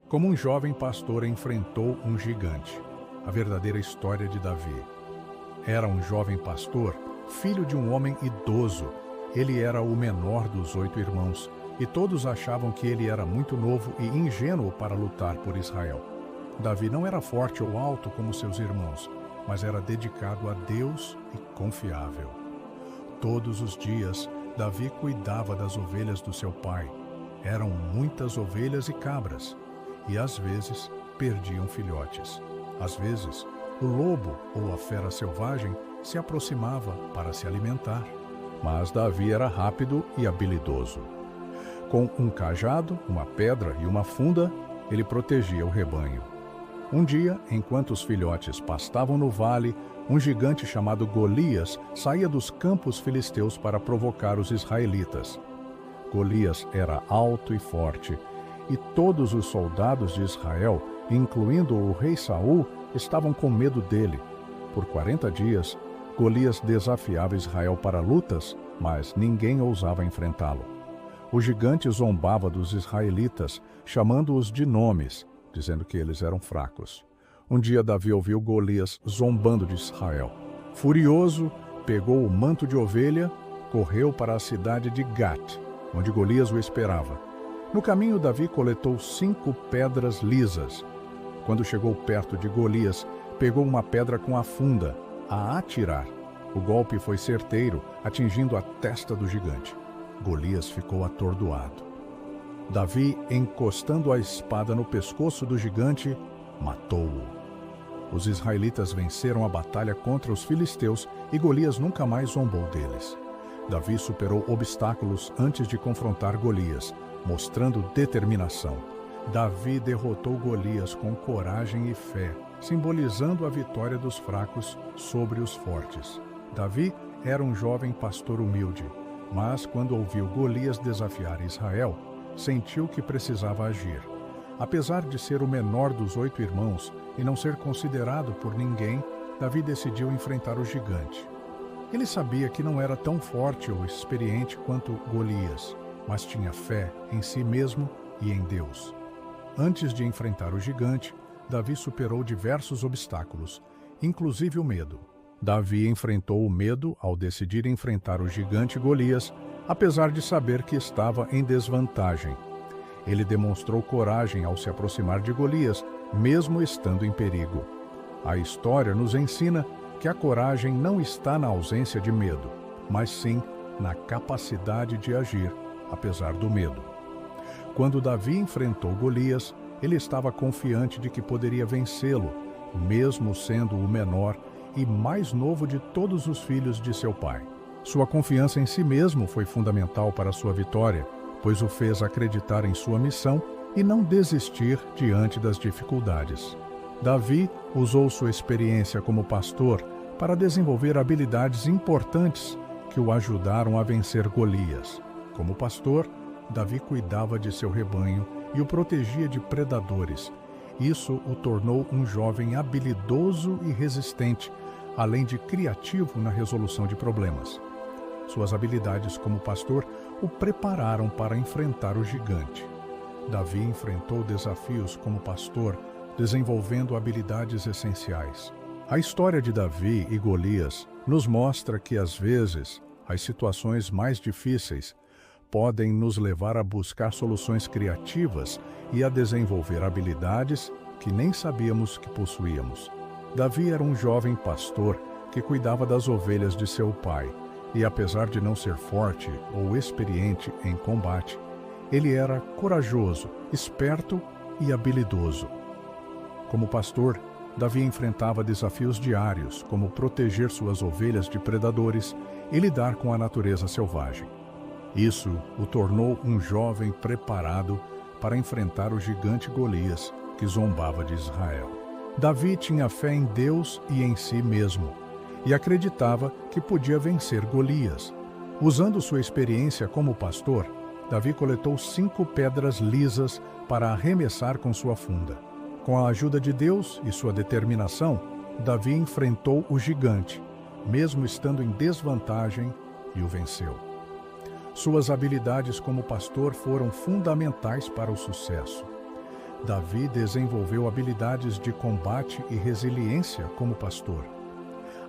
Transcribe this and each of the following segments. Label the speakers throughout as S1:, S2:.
S1: Como um jovem pastor enfrentou um gigante. A verdadeira história de Davi. Era um jovem pastor, filho de um homem idoso. Ele era o menor dos 8 irmãos, e todos achavam que ele era muito novo e ingênuo para lutar por Israel. Davi não era forte ou alto como seus irmãos, mas era dedicado a Deus e confiável. Todos os dias, Davi cuidava das ovelhas do seu pai. Eram muitas ovelhas e cabras, e às vezes perdiam filhotes. Às vezes, o lobo ou a fera selvagem se aproximava para se alimentar. Mas Davi era rápido e habilidoso. Com um cajado, uma pedra e uma funda, ele protegia o rebanho. Um dia, enquanto os filhotes pastavam no vale, um gigante chamado Golias saía dos campos filisteus para provocar os israelitas. Golias era alto e forte, e todos os soldados de Israel, incluindo o rei Saul, estavam com medo dele. Por 40 dias, Golias desafiava Israel para lutas, mas ninguém ousava enfrentá-lo. O gigante zombava dos israelitas, chamando-os de nomes, dizendo que eles eram fracos. Um dia Davi ouviu Golias zombando de Israel. Furioso, pegou o manto de ovelha, correu para a cidade de Gat, onde Golias o esperava. No caminho, Davi coletou 5 pedras lisas. Quando chegou perto de Golias, pegou uma pedra com a funda, a atirar. O golpe foi certeiro, atingindo a testa do gigante. Golias ficou atordoado. Davi, encostando a espada no pescoço do gigante, matou-o. Os israelitas venceram a batalha contra os filisteus e Golias nunca mais zombou deles. Davi superou obstáculos antes de confrontar Golias, mostrando determinação. Davi derrotou Golias com coragem e fé, simbolizando a vitória dos fracos sobre os fortes. Davi era um jovem pastor humilde, mas quando ouviu Golias desafiar Israel, sentiu que precisava agir. Apesar de ser o menor dos 8 irmãos e não ser considerado por ninguém, Davi decidiu enfrentar o gigante. Ele sabia que não era tão forte ou experiente quanto Golias, mas tinha fé em si mesmo e em Deus. Antes de enfrentar o gigante, Davi superou diversos obstáculos, inclusive o medo. Davi enfrentou o medo ao decidir enfrentar o gigante Golias, apesar de saber que estava em desvantagem. Ele demonstrou coragem ao se aproximar de Golias, mesmo estando em perigo. A história nos ensina que a coragem não está na ausência de medo, mas sim na capacidade de agir, apesar do medo. Quando Davi enfrentou Golias, ele estava confiante de que poderia vencê-lo, mesmo sendo o menor e mais novo de todos os filhos de seu pai. Sua confiança em si mesmo foi fundamental para sua vitória, pois o fez acreditar em sua missão e não desistir diante das dificuldades. Davi usou sua experiência como pastor para desenvolver habilidades importantes que o ajudaram a vencer Golias. Como pastor, Davi cuidava de seu rebanho e o protegia de predadores. Isso o tornou um jovem habilidoso e resistente, além de criativo na resolução de problemas. Suas habilidades como pastor o prepararam para enfrentar o gigante. Davi enfrentou desafios como pastor, desenvolvendo habilidades essenciais. A história de Davi e Golias nos mostra que, às vezes, as situações mais difíceis podem nos levar a buscar soluções criativas e a desenvolver habilidades que nem sabíamos que possuíamos. Davi era um jovem pastor que cuidava das ovelhas de seu pai, e apesar de não ser forte ou experiente em combate, ele era corajoso, esperto e habilidoso. Como pastor, Davi enfrentava desafios diários, como proteger suas ovelhas de predadores e lidar com a natureza selvagem. Isso o tornou um jovem preparado para enfrentar o gigante Golias, que zombava de Israel. Davi tinha fé em Deus e em si mesmo, e acreditava que podia vencer Golias. Usando sua experiência como pastor, Davi coletou 5 pedras lisas para arremessar com sua funda. Com a ajuda de Deus e sua determinação, Davi enfrentou o gigante, mesmo estando em desvantagem, e o venceu. Suas habilidades como pastor foram fundamentais para o sucesso. Davi desenvolveu habilidades de combate e resiliência como pastor.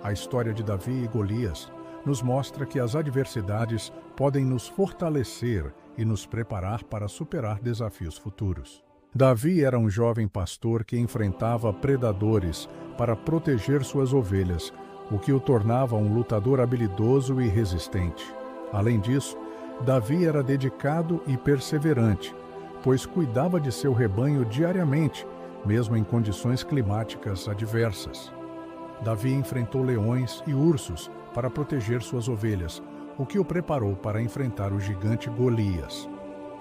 S1: A história de Davi e Golias nos mostra que as adversidades podem nos fortalecer e nos preparar para superar desafios futuros. Davi era um jovem pastor que enfrentava predadores para proteger suas ovelhas, o que o tornava um lutador habilidoso e resistente. Além disso, Davi era dedicado e perseverante, pois cuidava de seu rebanho diariamente, mesmo em condições climáticas adversas. Davi enfrentou leões e ursos para proteger suas ovelhas, o que o preparou para enfrentar o gigante Golias.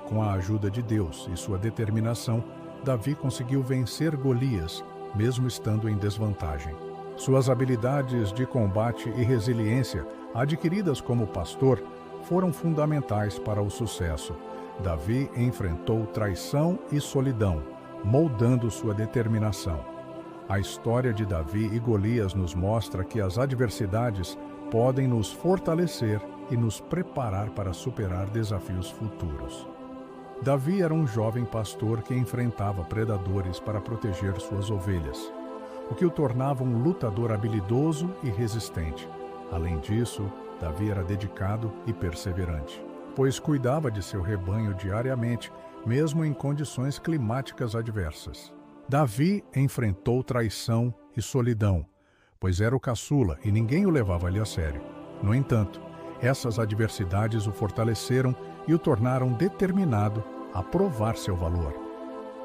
S1: Com a ajuda de Deus e sua determinação, Davi conseguiu vencer Golias, mesmo estando em desvantagem. Suas habilidades de combate e resiliência, adquiridas como pastor, foram fundamentais para o sucesso. Davi enfrentou traição e solidão, moldando sua determinação. A história de Davi e Golias nos mostra que as adversidades podem nos fortalecer e nos preparar para superar desafios futuros. Davi era um jovem pastor que enfrentava predadores para proteger suas ovelhas, o que o tornava um lutador habilidoso e resistente. Além disso, Davi era dedicado e perseverante, pois cuidava de seu rebanho diariamente, mesmo em condições climáticas adversas. Davi enfrentou traição e solidão, pois era o caçula e ninguém o levava ali a sério. No entanto, essas adversidades o fortaleceram e o tornaram determinado a provar seu valor.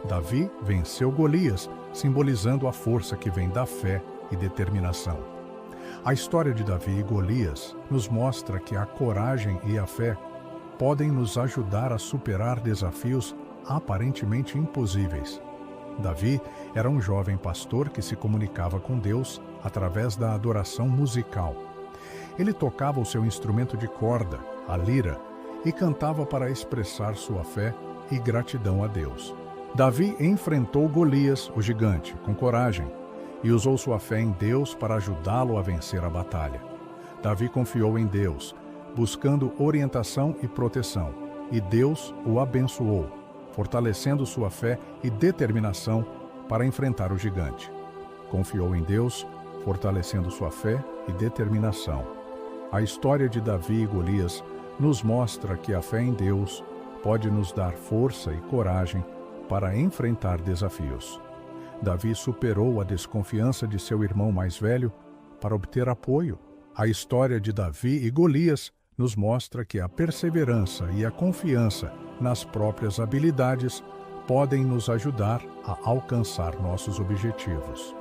S1: Davi venceu Golias, simbolizando a força que vem da fé e determinação. A história de Davi e Golias nos mostra que a coragem e a fé podem nos ajudar a superar desafios aparentemente impossíveis. Davi era um jovem pastor que se comunicava com Deus através da adoração musical. Ele tocava o seu instrumento de corda, a lira, e cantava para expressar sua fé e gratidão a Deus. Davi enfrentou Golias, o gigante, com coragem, e usou sua fé em Deus para ajudá-lo a vencer a batalha. Davi confiou em Deus, buscando orientação e proteção, e Deus o abençoou, fortalecendo sua fé e determinação para enfrentar o gigante. Confiou em Deus, fortalecendo sua fé e determinação. A história de Davi e Golias nos mostra que a fé em Deus pode nos dar força e coragem para enfrentar desafios. Davi superou a desconfiança de seu irmão mais velho para obter apoio. A história de Davi e Golias nos mostra que a perseverança e a confiança nas próprias habilidades podem nos ajudar a alcançar nossos objetivos.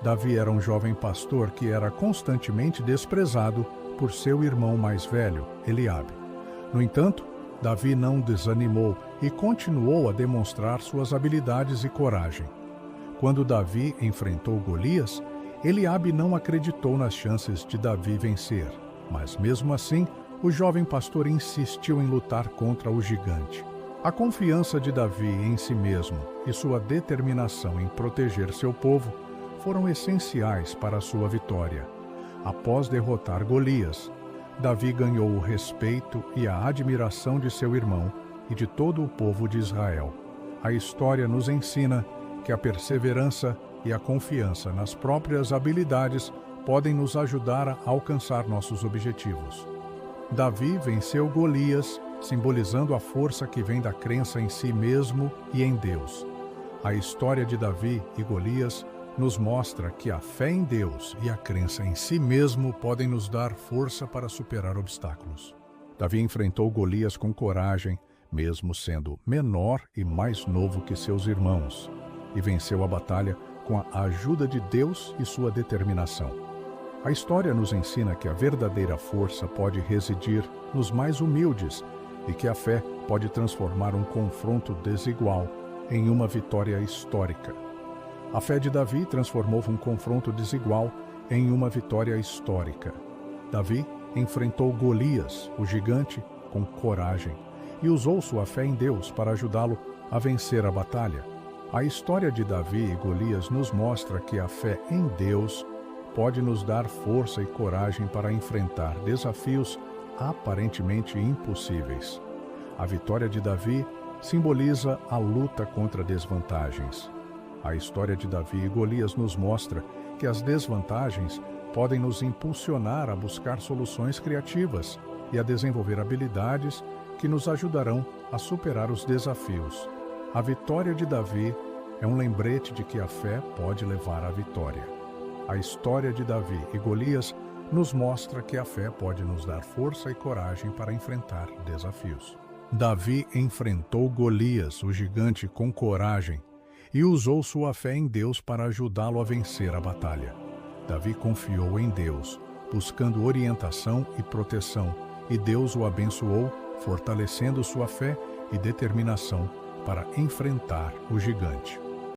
S1: Davi era um jovem pastor que era constantemente desprezado por seu irmão mais velho, Eliabe. No entanto, Davi não desanimou e continuou a demonstrar suas habilidades e coragem. Quando Davi enfrentou Golias, Eliabe não acreditou nas chances de Davi vencer, mas mesmo assim, o jovem pastor insistiu em lutar contra o gigante. A confiança de Davi em si mesmo e sua determinação em proteger seu povo foram essenciais para a sua vitória. Após derrotar Golias, Davi ganhou o respeito e a admiração de seu irmão e de todo o povo de Israel. A história nos ensina que a perseverança e a confiança nas próprias habilidades podem nos ajudar a alcançar nossos objetivos. Davi venceu Golias, simbolizando a força que vem da crença em si mesmo e em Deus. A história de Davi e Golias nos mostra que a fé em Deus e a crença em si mesmo podem nos dar força para superar obstáculos. Davi enfrentou Golias com coragem, mesmo sendo menor e mais novo que seus irmãos, e venceu a batalha com a ajuda de Deus e sua determinação. A história nos ensina que a verdadeira força pode residir nos mais humildes e que a fé pode transformar um confronto desigual em uma vitória histórica. A fé de Davi transformou um confronto desigual em uma vitória histórica. Davi enfrentou Golias, o gigante, com coragem e usou sua fé em Deus para ajudá-lo a vencer a batalha. A história de Davi e Golias nos mostra que a fé em Deus pode nos dar força e coragem para enfrentar desafios aparentemente impossíveis. A vitória de Davi simboliza a luta contra desvantagens. A história de Davi e Golias nos mostra que as desvantagens podem nos impulsionar a buscar soluções criativas e a desenvolver habilidades que nos ajudarão a superar os desafios. A vitória de Davi é um lembrete de que a fé pode levar à vitória. A história de Davi e Golias nos mostra que a fé pode nos dar força e coragem para enfrentar desafios. Davi enfrentou Golias, o gigante, com coragem e usou sua fé em Deus para ajudá-lo a vencer a batalha. Davi confiou em Deus, buscando orientação e proteção, e Deus o abençoou, fortalecendo sua fé e determinação para enfrentar o gigante.